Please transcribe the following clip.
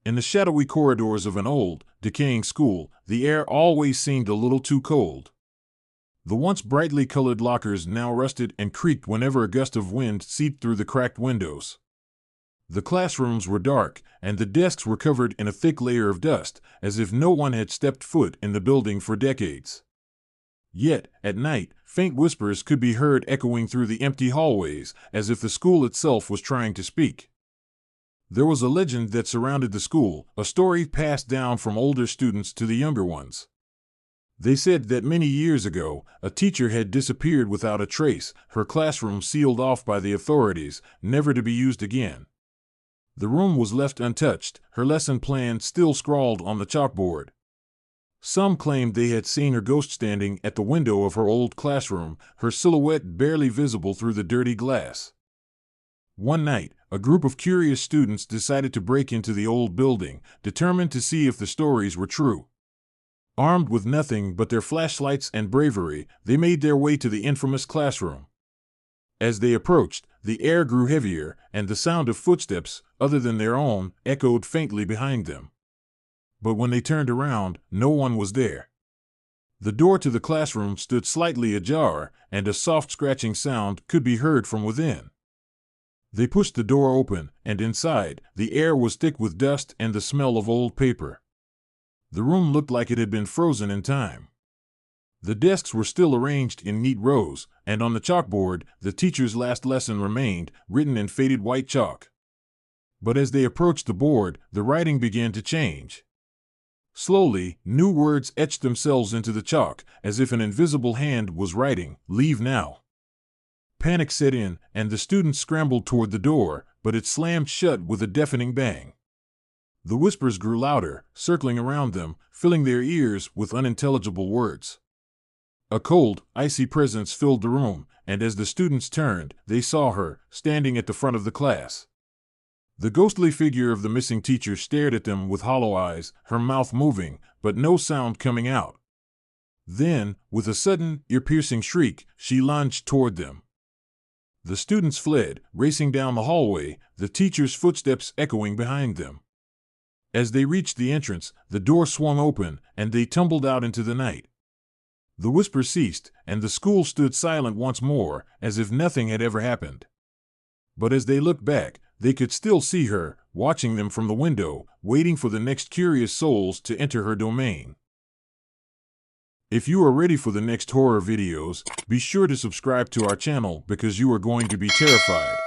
In the shadowy corridors of an old, decaying school, the air always seemed a little too cold. The once brightly colored lockers now rusted and creaked whenever a gust of wind seeped through the cracked windows. The classrooms were dark, and the desks were covered in a thick layer of dust, as if no one had stepped foot in the building for decades. Yet, at night, faint whispers could be heard echoing through the empty hallways, as if the school itself was trying to speak. There was a legend that surrounded the school, a story passed down from older students to the younger ones. They said that many years ago, a teacher had disappeared without a trace, her classroom sealed off by the authorities, never to be used again. The room was left untouched, her lesson plan still scrawled on the chalkboard. Some claimed they had seen her ghost standing at the window of her old classroom, her silhouette barely visible through the dirty glass. One night, a group of curious students decided to break into the old building, determined to see if the stories were true. Armed with nothing but their flashlights and bravery, they made their way to the infamous classroom. As they approached, the air grew heavier, and the sound of footsteps, other than their own, echoed faintly behind them. But when they turned around, no one was there. The door to the classroom stood slightly ajar, and a soft scratching sound could be heard from within. They pushed the door open, and inside, the air was thick with dust and the smell of old paper. The room looked like it had been frozen in time. The desks were still arranged in neat rows, and on the chalkboard, the teacher's last lesson remained, written in faded white chalk. But as they approached the board, the writing began to change. Slowly, new words etched themselves into the chalk, as if an invisible hand was writing, "Leave now." Panic set in, and the students scrambled toward the door, but it slammed shut with a deafening bang. The whispers grew louder, circling around them, filling their ears with unintelligible words. A cold, icy presence filled the room, and as the students turned, they saw her, standing at the front of the class. The ghostly figure of the missing teacher stared at them with hollow eyes, her mouth moving, but no sound coming out. Then, with a sudden, ear-piercing shriek, she lunged toward them. The students fled, racing down the hallway, the teacher's footsteps echoing behind them. As they reached the entrance, the door swung open, and they tumbled out into the night. The whisper ceased, and the school stood silent once more, as if nothing had ever happened. But as they looked back, they could still see her, watching them from the window, waiting for the next curious souls to enter her domain. If you are ready for the next horror videos, be sure to subscribe to our channel because you are going to be terrified.